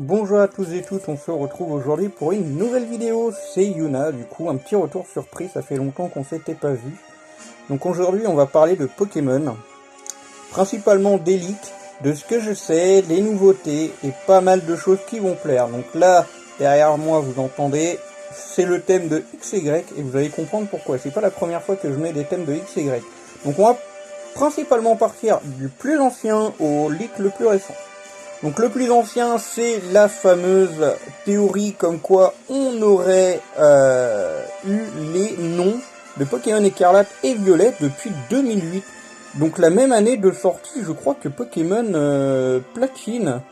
Bonjour à tous et toutes, on se retrouve aujourd'hui pour une nouvelle vidéo, c'est Yuna, du coup un petit retour surprise, ça fait longtemps qu'on s'était pas vu. Donc aujourd'hui on va parler de Pokémon, principalement des leaks, de ce que je sais, des nouveautés et pas mal de choses qui vont plaire. Donc là, derrière moi vous entendez, c'est le thème de XY et vous allez comprendre pourquoi, c'est pas la première fois que je mets des thèmes de XY. Donc on va principalement partir du plus ancien au leak le plus récent. Donc le plus ancien, c'est la fameuse théorie comme quoi on aurait eu les noms de Pokémon Écarlate et Violet depuis 2008. Donc la même année de sortie, je crois que Pokémon Platine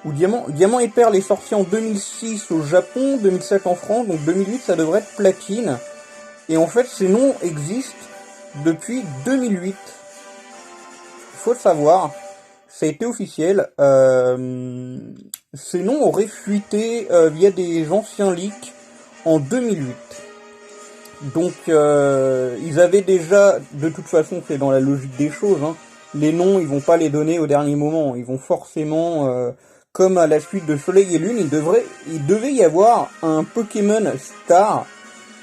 ou Diamant et Perle est sorti en 2006 au Japon, 2007 en France, donc 2008 ça devrait être Platine. Et en fait ces noms existent depuis 2008. Faut le savoir. Ça a été officiel, ces noms auraient fuité via des anciens leaks en 2008. Donc ils avaient déjà, de toute façon c'est dans la logique des choses, hein, les noms ils vont pas les donner au dernier moment, ils vont forcément, comme à la suite de Soleil et Lune, il devait y avoir un Pokémon Star.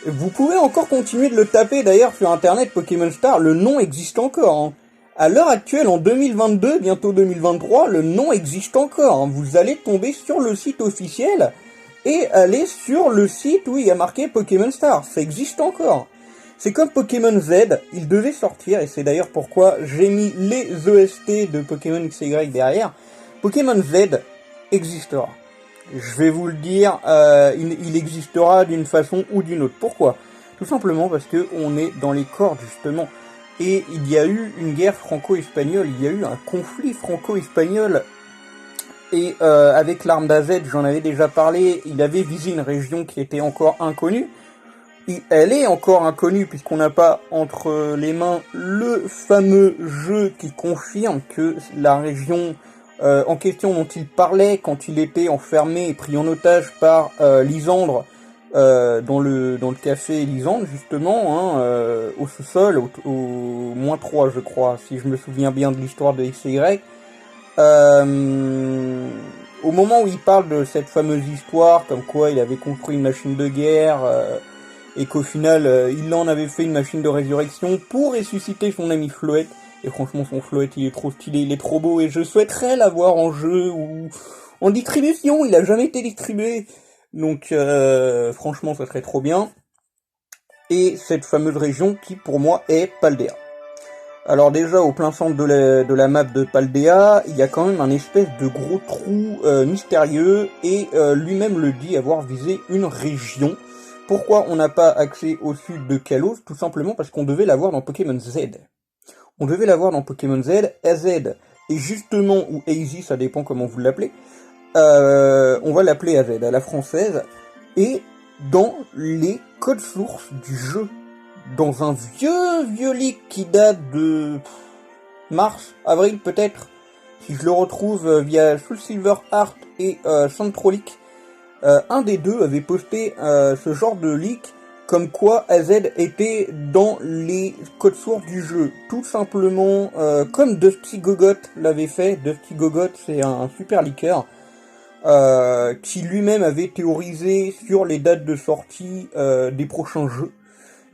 Vous pouvez encore continuer de le taper d'ailleurs sur internet, Pokémon Star, le nom existe encore, hein. À l'heure actuelle, en 2022, bientôt 2023, le nom existe encore. Vous allez tomber sur le site officiel et aller sur le site où il y a marqué Pokémon Star. Ça existe encore. C'est comme Pokémon Z, il devait sortir, et c'est d'ailleurs pourquoi j'ai mis les OST de Pokémon XY derrière. Pokémon Z existera. Je vais vous le dire, il existera d'une façon ou d'une autre. Pourquoi ? Tout simplement parce que on est dans les cordes, justement. Et il y a eu une guerre franco-espagnole, il y a eu un conflit franco-espagnol. Et avec l'arme d'AZ, j'en avais déjà parlé, il avait visé une région qui était encore inconnue. Et elle est encore inconnue puisqu'on n'a pas entre les mains le fameux jeu qui confirme que la région en question dont il parlait quand il était enfermé et pris en otage par Lysandre, dans le café Lysandre justement, hein, au sous-sol, au -3 je crois, si je me souviens bien de l'histoire de XY. Au moment où il parle de cette fameuse histoire, comme quoi il avait construit une machine de guerre, et qu'au final il en avait fait une machine de résurrection pour ressusciter son ami Floette. Et franchement son Floette il est trop stylé, il est trop beau et je souhaiterais l'avoir en jeu ou en distribution, il a jamais été distribué. Donc franchement ça serait trop bien. Et cette fameuse région qui pour moi est Paldea. Alors déjà au plein centre de la map de Paldea, il y a quand même un espèce de gros trou mystérieux et lui-même le dit avoir visé une région. Pourquoi on n'a pas accès au sud de Kalos? Tout simplement parce qu'on devait l'avoir dans Pokémon Z. On devait l'avoir dans Pokémon Z, AZ, et justement, ou AZ, ça dépend comment vous l'appelez, on va l'appeler AZ, à la française, et dans les codes sources du jeu. Dans un vieux leak qui date de mars, avril peut-être, si je le retrouve via Soul Silver Art et Centrolic, un des deux avait posté ce genre de leak comme quoi AZ était dans les codes sources du jeu. Tout simplement comme Dusty Gogot l'avait fait. Dusty Gogot c'est un super leaker qui lui-même avait théorisé sur les dates de sortie des prochains jeux.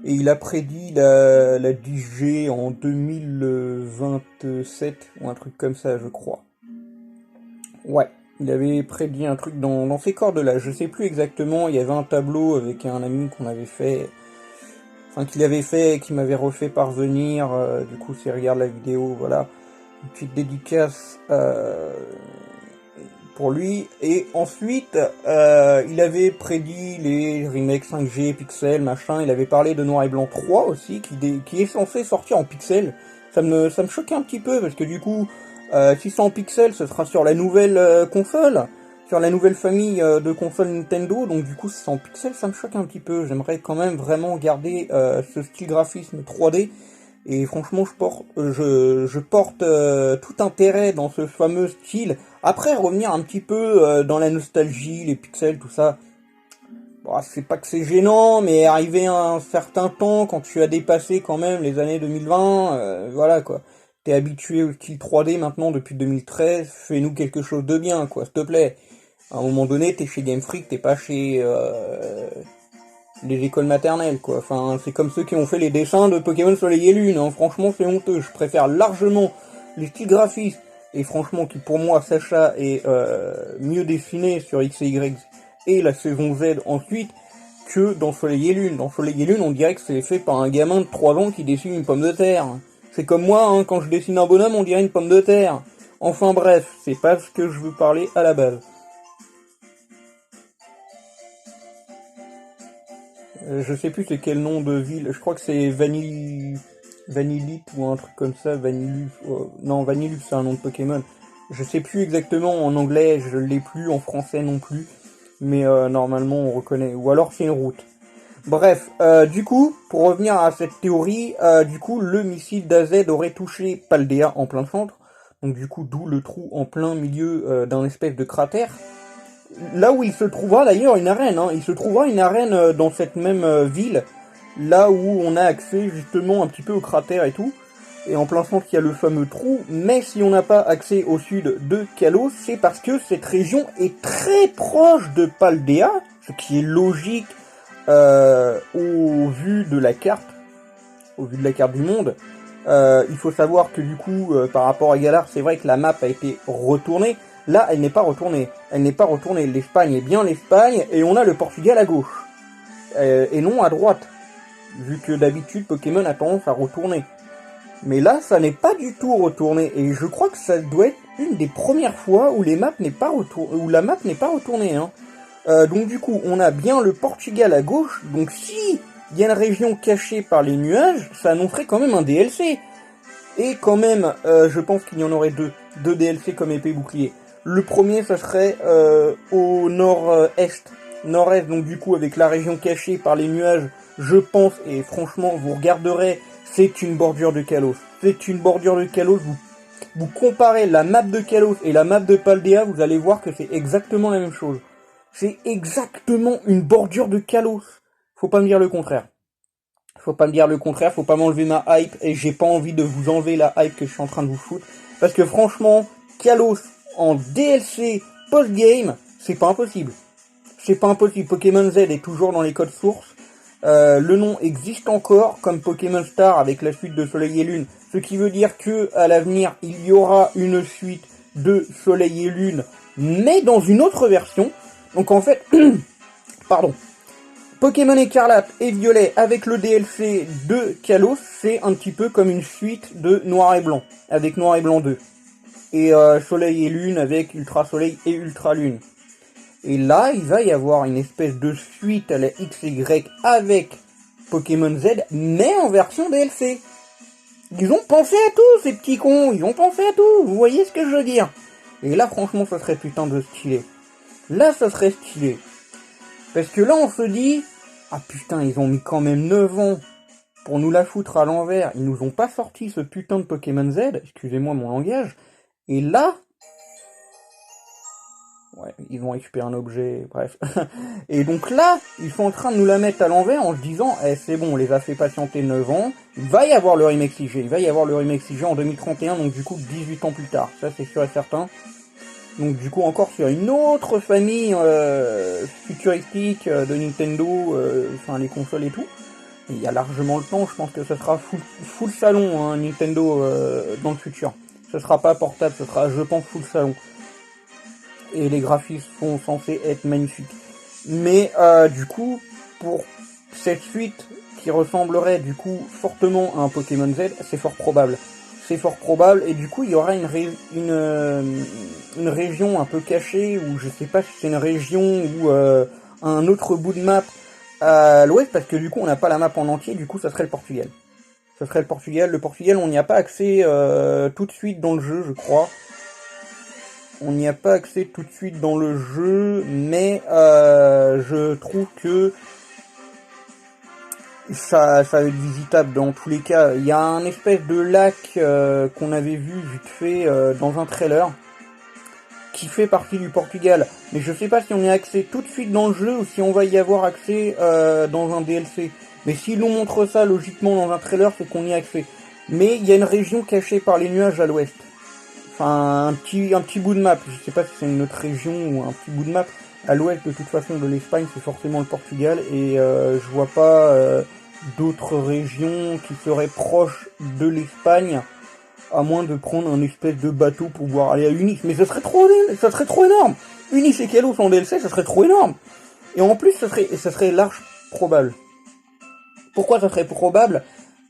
Et il a prédit la 10G en 2027 ou un truc comme ça je crois. Ouais. Il avait prédit un truc dans ces cordes-là, je sais plus exactement, il y avait un tableau avec un ami qu'on avait fait, enfin qu'il avait fait et qui m'avait refait parvenir, du coup s'il regarde la vidéo, voilà, une petite dédicace pour lui, et ensuite il avait prédit les remakes 5G, pixels, machin, il avait parlé de Noir et Blanc 3 aussi, qui est censé sortir en pixels, ça me choquait un petit peu, parce que du coup, si c'est en pixels, ce sera sur la nouvelle console, sur la nouvelle famille de consoles Nintendo, donc du coup si c'est en pixels, ça me choque un petit peu, j'aimerais quand même vraiment garder ce style graphisme 3D, et franchement je porte tout intérêt dans ce fameux style. Après revenir un petit peu dans la nostalgie, les pixels, tout ça, bon, c'est pas que c'est gênant, mais arrivé à un certain temps, quand tu as dépassé quand même les années 2020, voilà quoi. T'es habitué au style 3D maintenant depuis 2013, fais-nous quelque chose de bien, quoi, s'il te plaît. À un moment donné, t'es chez Game Freak, t'es pas chez les écoles maternelles, quoi. Enfin, c'est comme ceux qui ont fait les dessins de Pokémon Soleil et Lune, hein. Franchement, c'est honteux. Je préfère largement les styles graphistes, et franchement, qui pour moi, Sacha est mieux dessiné sur X et Y, et la saison Z ensuite, que dans Soleil et Lune. Dans Soleil et Lune, on dirait que c'est fait par un gamin de 3 ans qui dessine une pomme de terre. C'est comme moi, hein, quand je dessine un bonhomme, on dirait une pomme de terre. Enfin bref, c'est pas ce que je veux parler à la base. Je sais plus c'est quel nom de ville, je crois que c'est Vanillite ou un truc comme ça, Vanillus. Non, Vanillus c'est un nom de Pokémon. Je sais plus exactement en anglais, je l'ai plus, en français non plus. Mais normalement on reconnaît. Ou alors c'est une route. Bref, du coup, pour revenir à cette théorie, du coup, le missile d'AZ aurait touché Paldea en plein centre. Donc du coup, d'où le trou en plein milieu d'un espèce de cratère. Là où il se trouvera d'ailleurs une arène, hein. Il se trouvera une arène dans cette même ville, là où on a accès justement un petit peu au cratère et tout. Et en plein centre, il y a le fameux trou, mais si on n'a pas accès au sud de Kalos, c'est parce que cette région est très proche de Paldea, ce qui est logique au vu de la carte, au vu de la carte du monde. Il faut savoir que du coup, par rapport à Galar, c'est vrai que la map a été retournée. Là, elle n'est pas retournée. Elle n'est pas retournée. L'Espagne est bien l'Espagne, et on a le Portugal à gauche. Et non à droite. Vu que d'habitude, Pokémon a tendance à retourner. Mais là, ça n'est pas du tout retourné. Et je crois que ça doit être une des premières fois où, où la map n'est pas retournée. Hein. Donc du coup, on a bien le Portugal à gauche. Donc si il y a une région cachée par les nuages, ça annoncerait quand même un DLC. Et quand même, je pense qu'il y en aurait deux DLC comme épée bouclier. Le premier, ça serait au nord-est. Nord-est, donc du coup, avec la région cachée par les nuages, je pense, et franchement, vous regarderez, c'est une bordure de Kalos. C'est une bordure de Kalos. Vous comparez la map de Kalos et la map de Paldea, vous allez voir que c'est exactement la même chose. C'est exactement une bordure de Kalos. Faut pas me dire le contraire. Faut pas me dire le contraire, faut pas m'enlever ma hype, et j'ai pas envie de vous enlever la hype que je suis en train de vous foutre. Parce que franchement, Kalos en DLC post-game, c'est pas impossible. C'est pas impossible. Pokémon Z est toujours dans les codes sources. Le nom existe encore comme Pokémon Star avec la suite de Soleil et Lune. Ce qui veut dire que à l'avenir, il y aura une suite de Soleil et Lune, mais dans une autre version. Donc en fait, pardon. Pokémon Écarlate et Violet avec le DLC de Kalos, c'est un petit peu comme une suite de Noir et Blanc, avec Noir et Blanc 2. Et Soleil et Lune avec Ultra Soleil et Ultra Lune. Et là, il va y avoir une espèce de suite à la XY avec Pokémon Z, mais en version DLC. Ils ont pensé à tout, ces petits cons, ils ont pensé à tout, vous voyez ce que je veux dire. Et là, franchement, ça serait putain de stylé. Là, ça serait stylé. Parce que là, on se dit, ah putain, ils ont mis quand même 9 ans pour nous la foutre à l'envers. Ils nous ont pas sorti ce putain de Pokémon Z, excusez-moi mon langage. Et là, ouais, ils vont récupérer un objet, bref. Et donc là, ils sont en train de nous la mettre à l'envers en se disant, c'est bon, on les a fait patienter 9 ans, il va y avoir le remake CG, il va y avoir le remake CG en 2031, donc du coup 18 ans plus tard, ça c'est sûr et certain. Donc du coup encore sur une autre famille futuristique de Nintendo, enfin les consoles et tout. Et il y a largement le temps, je pense que ce sera full salon, hein, Nintendo dans le futur. Ce sera pas portable, ce sera je pense full salon. Et les graphismes sont censés être magnifiques. Mais du coup, pour cette suite qui ressemblerait du coup fortement à un Pokémon Z, c'est fort probable. C'est fort probable, et du coup il y aura une région un peu cachée, ou je sais pas si c'est une région ou un autre bout de map à l'ouest, parce que du coup on n'a pas la map en entier, du coup ça serait le Portugal. Ça serait le Portugal. Le Portugal, on n'y a pas accès tout de suite dans le jeu, je crois. On n'y a pas accès tout de suite dans le jeu, mais je trouve que ça va être visitable dans tous les cas. Il y a un espèce de lac qu'on avait vu vite fait dans un trailer qui fait partie du Portugal. Mais je sais pas si on y a accès tout de suite dans le jeu ou si on va y avoir accès dans un DLC. Mais s'ils nous montrent ça logiquement dans un trailer, c'est qu'on y a accès. Mais il y a une région cachée par les nuages à l'ouest. Enfin, un petit bout de map. Je sais pas si c'est une autre région ou un petit bout de map. À l'ouest, de toute façon, de l'Espagne, c'est forcément le Portugal. Et je vois pas d'autres régions qui seraient proches de l'Espagne, à moins de prendre un espèce de bateau pour pouvoir aller à Unis. Mais ça serait trop énorme. Unis et Kalos en DLC, ça serait trop énorme. Et en plus, ça serait large probable. Pourquoi ça serait probable?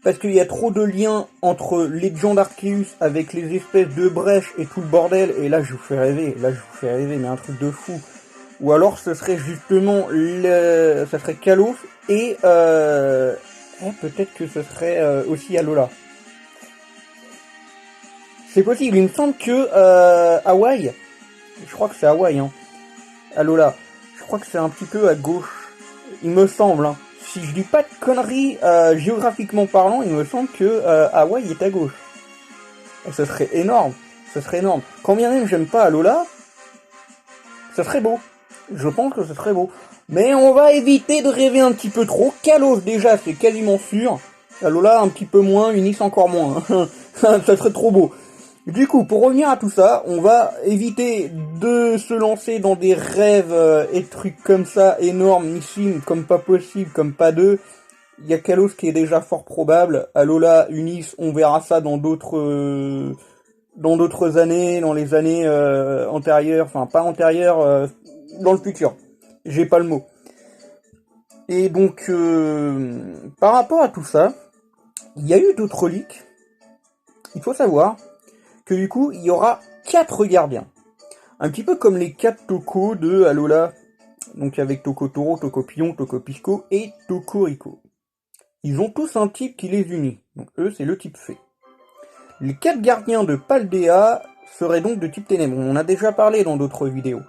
Parce qu'il y a trop de liens entre Legend Arceus avec les espèces de brèches et tout le bordel. Et là, je vous fais rêver. Mais un truc de fou. Ou alors, ce serait justement ça serait Kalos et peut-être que ce serait aussi Alola. C'est possible. Il me semble que Hawaï, je crois que c'est Hawaï, hein. Alola, je crois que c'est un petit peu à gauche. Il me semble, hein. Si je dis pas de conneries, géographiquement parlant, il me semble que Hawaï est à gauche. Et ça serait énorme. Quand bien même j'aime pas Alola, ça serait beau. Je pense que ce serait beau. Mais on va éviter de rêver un petit peu trop. Kalos déjà, c'est quasiment sûr. Alola un petit peu moins, Unis encore moins. Ça serait trop beau. Du coup, pour revenir à tout ça, on va éviter de se lancer dans des rêves et trucs comme ça, énormissimes, comme pas possible, comme pas deux. Il y a Kalos qui est déjà fort probable. Alola, Unis, on verra ça dans d'autres années, dans les années antérieures, enfin pas antérieures, dans le futur. J'ai pas le mot. Et donc, par rapport à tout ça, il y a eu d'autres leaks. Il faut savoir que du coup, il y aura 4 gardiens. Un petit peu comme les 4 Toko de Alola. Donc avec Tokotoro, Tokopion, Tokopisco et Tokoriko. Ils ont tous un type qui les unit. Donc eux, c'est le type fée. Les 4 gardiens de Paldea seraient donc de type ténèbres. On en a déjà parlé dans d'autres vidéos.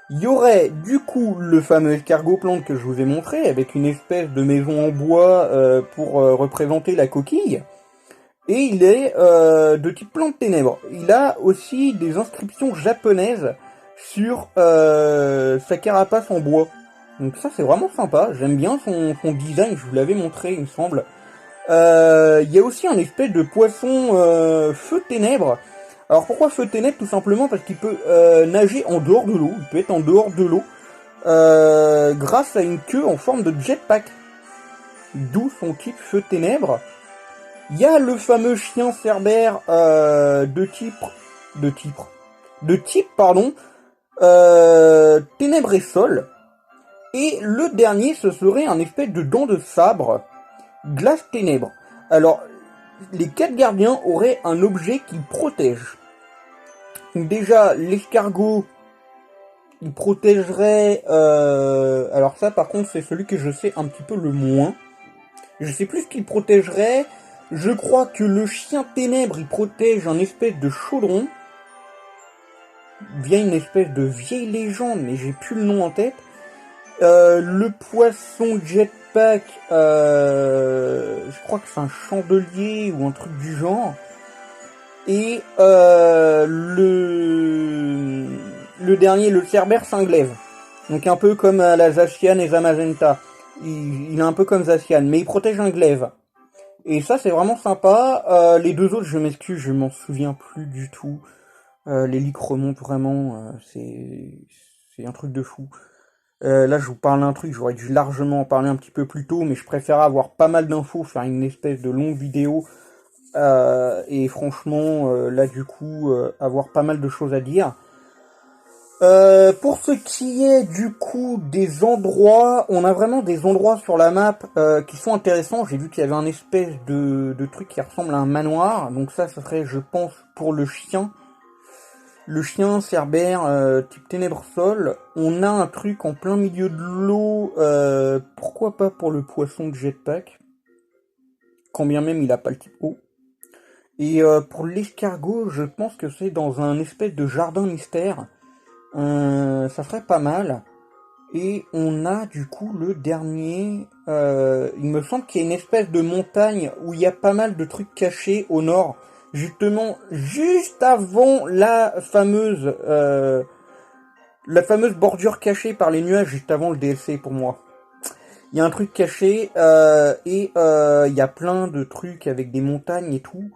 Il y aurait du coup le fameux escargot plante que je vous ai montré, avec une espèce de maison en bois pour représenter la coquille. Et il est de type plante ténèbres. Il a aussi des inscriptions japonaises sur sa carapace en bois. Donc ça c'est vraiment sympa, j'aime bien son design, je vous l'avais montré il me semble. Il y a aussi un espèce de poisson feu ténèbres. Alors pourquoi feu ténèbres? Tout simplement parce qu'il peut nager en dehors de l'eau, il peut être en dehors de l'eau, grâce à une queue en forme de jetpack. D'où son type feu ténèbres. Il y a le fameux chien cerbère de type ténèbres et sol. Et le dernier, ce serait un espèce de dent de sabre, glace ténèbres. Alors, les 4 gardiens auraient un objet qu'ils protègent. Donc déjà, l'escargot, il protégerait... alors ça, par contre, c'est celui que je sais un petit peu le moins. Je sais plus ce qu'il protégerait. Je crois que le chien ténèbres, il protège un espèce de chaudron. Via une espèce de vieille légende, mais j'ai plus le nom en tête. Le poisson jetpack, je crois que c'est un chandelier ou un truc du genre. Et le dernier, le cerbère, c'est un glaive. Donc un peu comme la Zacian et Zamazenta. Il est un peu comme Zacian, mais il protège un glaive. Et ça, c'est vraiment sympa. Les deux autres, je m'excuse, je m'en souviens plus du tout. Les leaks remontent vraiment, c'est un truc de fou. Là, je vous parle d'un truc, j'aurais dû largement en parler un petit peu plus tôt, mais je préfère avoir pas mal d'infos, faire une espèce de longue vidéo, et franchement, là, du coup, avoir pas mal de choses à dire. Pour ce qui est du coup des endroits, on a vraiment des endroits sur la map qui sont intéressants. J'ai vu qu'il y avait un espèce de truc qui ressemble à un manoir, donc ça serait, je pense, pour le chien. Le chien cerbère type ténèbres sol. On a un truc en plein milieu de l'eau, pourquoi pas pour le poisson de jetpack, quand bien même il a pas le type eau. Et pour l'escargot, je pense que c'est dans un espèce de jardin mystère. Ça ferait pas mal. Et on a du coup le dernier. Il me semble qu'il y a une espèce de montagne où il y a pas mal de trucs cachés au nord. Justement, juste avant la fameuse bordure cachée par les nuages, juste avant le DLC pour moi. Il y a un truc caché et il y a plein de trucs avec des montagnes et tout.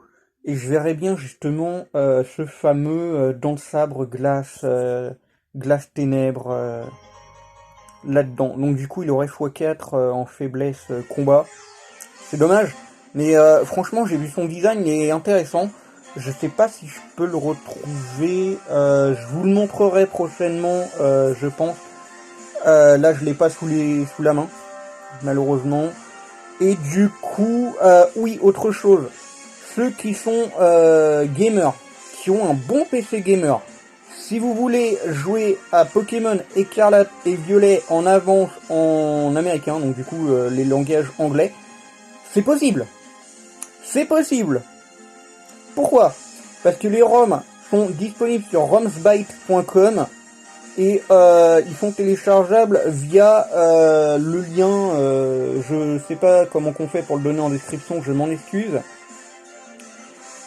et je verrais bien justement ce fameux dent de sabre glace ténèbres là-dedans. Donc du coup, il aurait x4 en faiblesse combat. C'est dommage, mais franchement, j'ai vu son design, il est intéressant. Je sais pas si je peux le retrouver. Je vous le montrerai prochainement, je pense. Là, je l'ai pas sous la main, malheureusement. Et du coup, oui, autre chose. Ceux qui sont gamers, qui ont un bon PC gamer, si vous voulez jouer à Pokémon Écarlate et Violet en avance en américain, donc du coup les langages anglais, c'est possible. C'est possible. Pourquoi? Parce que les ROM sont disponibles sur romsbyte.com et ils sont téléchargeables via le lien, je sais pas comment qu'on fait pour le donner en description, je m'en excuse.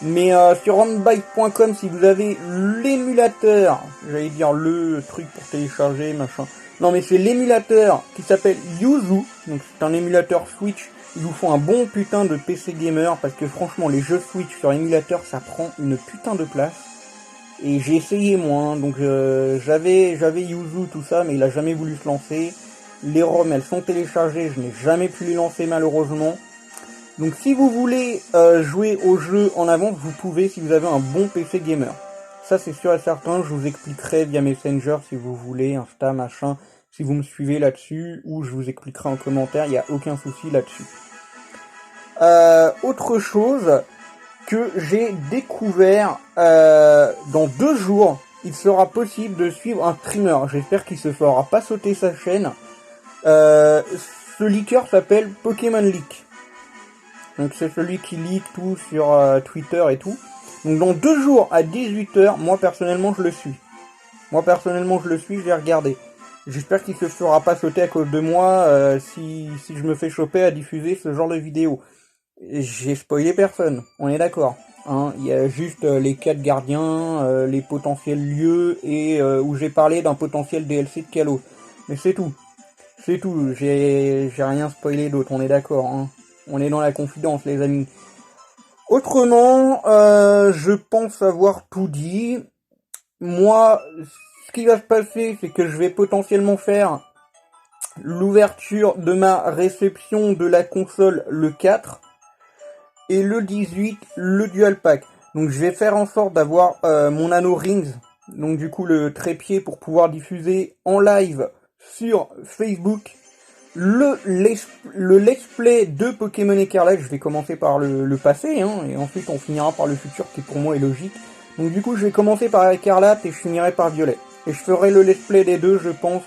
Mais sur romsbyte.com, si vous avez l'émulateur, j'allais dire le truc pour télécharger, machin. Non mais c'est l'émulateur qui s'appelle Yuzu, donc c'est un émulateur Switch. Ils vous font un bon putain de PC gamer parce que franchement les jeux Switch sur émulateur ça prend une putain de place. Et j'ai essayé moi, hein, donc j'avais Yuzu tout ça, mais il a jamais voulu se lancer. Les ROM elles sont téléchargées, je n'ai jamais pu les lancer malheureusement. Donc si vous voulez jouer au jeu en avance, vous pouvez si vous avez un bon PC gamer. Ça c'est sûr et certain, je vous expliquerai via Messenger si vous voulez, Insta, machin, si vous me suivez là-dessus, ou je vous expliquerai en commentaire, il n'y a aucun souci là-dessus. Autre chose que j'ai découvert, dans 2 jours, il sera possible de suivre un streamer. J'espère qu'il se fera pas sauter sa chaîne. Ce leaker s'appelle Pokémon Leak. Donc c'est celui qui leak tout sur Twitter et tout. Donc dans 2 jours à 18h, moi personnellement je le suis. Je vais regarder. J'espère qu'il se fera pas sauter à cause de moi si je me fais choper à diffuser ce genre de vidéo. J'ai spoilé personne, on est d'accord. Hein, il y a juste les 4 gardiens, les potentiels lieux et où j'ai parlé d'un potentiel DLC de Kalos. Mais c'est tout. C'est tout, j'ai rien spoilé d'autre, on est d'accord. Hein. On est dans la confidence les amis. Autrement, je pense avoir tout dit. Moi, ce qui va se passer, c'est que je vais potentiellement faire l'ouverture de ma réception de la console le 4 et le 18 le Dual Pack. Donc je vais faire en sorte d'avoir mon Anneau Rings, donc du coup le trépied pour pouvoir diffuser en live sur Facebook le let's play de Pokémon Écarlate. Je vais commencer par le passé, hein, et ensuite on finira par le futur qui pour moi est logique. Donc du coup je vais commencer par Écarlate et je finirai par Violet. Et je ferai le let's play des deux je pense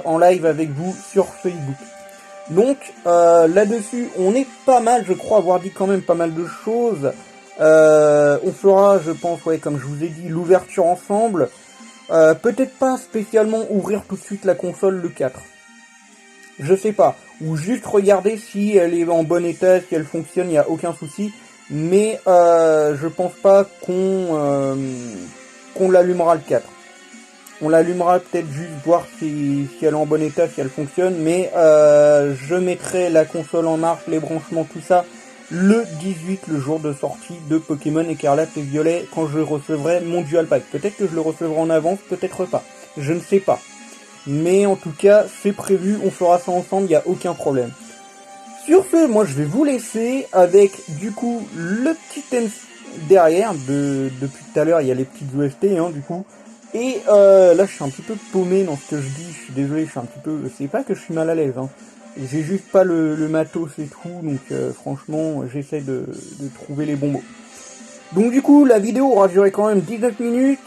en live avec vous sur Facebook. Donc là-dessus on est pas mal, je crois avoir dit quand même pas mal de choses. On fera je pense, ouais, comme je vous ai dit, l'ouverture ensemble. Peut-être pas spécialement ouvrir tout de suite la console le 4. Je sais pas. Ou juste regarder si elle est en bon état, si elle fonctionne, il n'y a aucun souci. Mais je pense pas qu'on l'allumera le 4. On l'allumera peut-être juste voir si elle est en bon état, si elle fonctionne. Mais je mettrai la console en marche, les branchements, tout ça, le 18, le jour de sortie de Pokémon Écarlate et Violet, quand je recevrai mon Dual Pack. Peut-être que je le recevrai en avance, peut-être pas. Je ne sais pas. Mais en tout cas, c'est prévu, on fera ça ensemble, il n'y a aucun problème. Sur ce, moi je vais vous laisser avec du coup le petit thème derrière. Depuis tout à l'heure, il y a les petites OST, hein, du coup. Et là, je suis un petit peu paumé dans ce que je dis, je suis désolé, je suis un petit peu... C'est pas que je suis mal à l'aise, hein. J'ai juste pas le matos et tout, donc franchement, j'essaie de trouver les bons mots. Donc du coup, la vidéo aura duré quand même 19 minutes.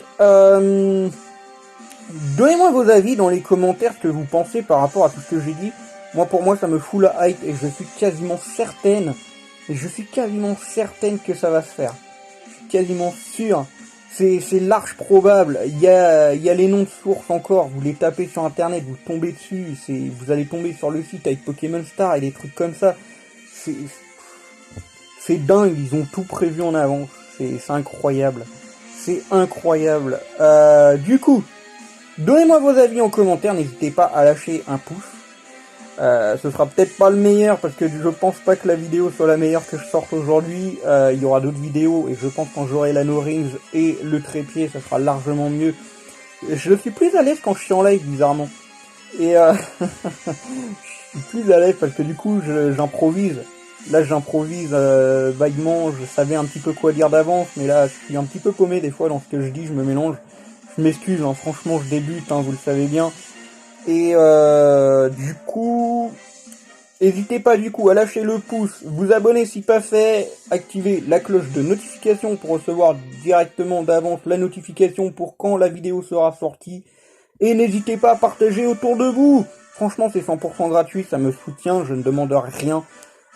Donnez-moi vos avis dans les commentaires, ce que vous pensez par rapport à tout ce que j'ai dit. Moi, pour moi, ça me fout la hype et je suis quasiment certaine que ça va se faire. Je suis quasiment sûr. C'est large probable. Il y a les noms de sources encore. Vous les tapez sur internet, vous tombez dessus. Vous allez tomber sur le site avec Pokémon Star et des trucs comme ça. C'est dingue. Ils ont tout prévu en avance. C'est incroyable. C'est incroyable. Du coup, donnez-moi vos avis en commentaire, n'hésitez pas à lâcher un pouce. Ce sera peut-être pas le meilleur parce que je pense pas que la vidéo soit la meilleure que je sorte aujourd'hui. Il y aura d'autres vidéos et je pense quand j'aurai la No-Rings et le trépied, ça sera largement mieux. Je suis plus à l'aise quand je suis en live, bizarrement. Et je suis plus à l'aise parce que du coup, j'improvise. Là, j'improvise vaguement. Je savais un petit peu quoi dire d'avance, mais là, je suis un petit peu paumé des fois dans ce que je dis. Je me mélange. Je m'excuse, hein, franchement, je débute, hein, vous le savez bien. Et du coup, n'hésitez pas du coup à lâcher le pouce, vous abonner si pas fait, activer la cloche de notification pour recevoir directement d'avance la notification pour quand la vidéo sera sortie. Et n'hésitez pas à partager autour de vous. Franchement, c'est 100% gratuit, ça me soutient, je ne demande rien.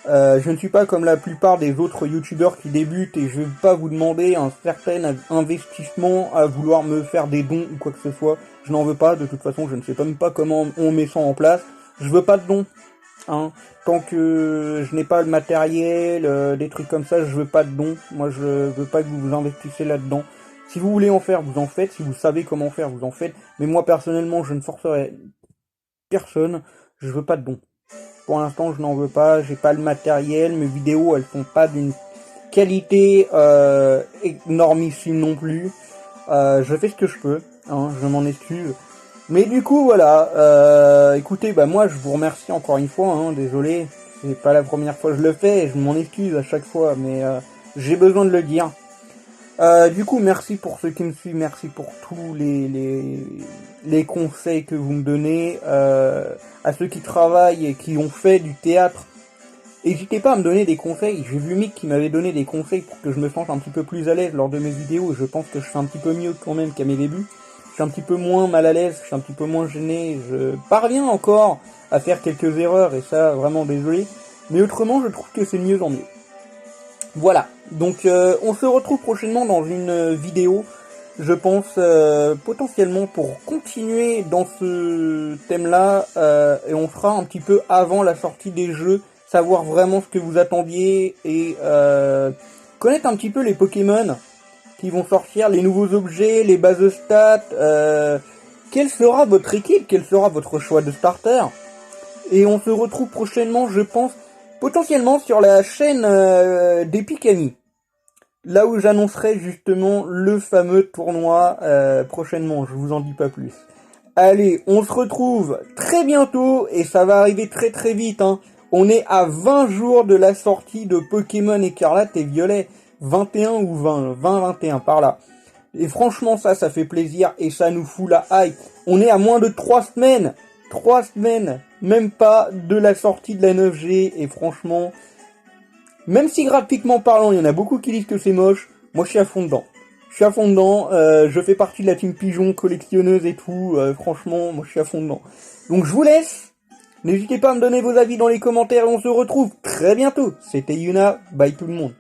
Je ne suis pas comme la plupart des autres youtubeurs qui débutent et je ne vais pas vous demander un certain investissement à vouloir me faire des dons ou quoi que ce soit. Je n'en veux pas, de toute façon je ne sais même pas comment on met ça en place. Je veux pas de dons. Hein. Tant que je n'ai pas le matériel, des trucs comme ça, je veux pas de dons. Moi je veux pas que vous vous investissez là-dedans. Si vous voulez en faire, vous en faites. Si vous savez comment faire, vous en faites. Mais moi personnellement, je ne forcerai personne. Je veux pas de dons. Pour l'instant, je n'en veux pas, j'ai pas le matériel, mes vidéos, elles sont pas d'une qualité énormissime non plus. Je fais ce que je peux, hein, je m'en excuse. Mais du coup, voilà, écoutez, bah moi, je vous remercie encore une fois, hein, désolé, c'est pas la première fois que je le fais, et je m'en excuse à chaque fois, mais j'ai besoin de le dire. Du coup, merci pour ceux qui me suivent, merci pour tous les conseils que vous me donnez. À ceux qui travaillent et qui ont fait du théâtre, n'hésitez pas à me donner des conseils. J'ai vu Mick qui m'avait donné des conseils pour que je me sente un petit peu plus à l'aise lors de mes vidéos. Et je pense que je fais un petit peu mieux quand même qu'à mes débuts. Je suis un petit peu moins mal à l'aise, je suis un petit peu moins gêné. Je parviens encore à faire quelques erreurs et ça, vraiment désolé. Mais autrement, je trouve que c'est de mieux en mieux. Voilà, donc on se retrouve prochainement dans une vidéo, je pense potentiellement pour continuer dans ce thème-là, et on fera un petit peu avant la sortie des jeux, savoir vraiment ce que vous attendiez, et connaître un petit peu les Pokémon qui vont sortir, les nouveaux objets, les bases de stats, quelle sera votre équipe, quel sera votre choix de starter, et on se retrouve prochainement, je pense, potentiellement sur la chaîne d'Epicami, là où j'annoncerai justement le fameux tournoi prochainement, je vous en dis pas plus. Allez, on se retrouve très bientôt, et ça va arriver très très vite, hein. On est à 20 jours de la sortie de Pokémon Écarlate et Violet, 21 ou 20-21 par là. Et franchement ça fait plaisir, et ça nous fout la hype. On est à moins de 3 semaines, même pas de la sortie de la 9G, et franchement, même si graphiquement parlant, il y en a beaucoup qui disent que c'est moche, moi je suis à fond dedans. Je fais partie de la team pigeon collectionneuse et tout, franchement, moi je suis à fond dedans. Donc je vous laisse, n'hésitez pas à me donner vos avis dans les commentaires et on se retrouve très bientôt. C'était Yuna, bye tout le monde.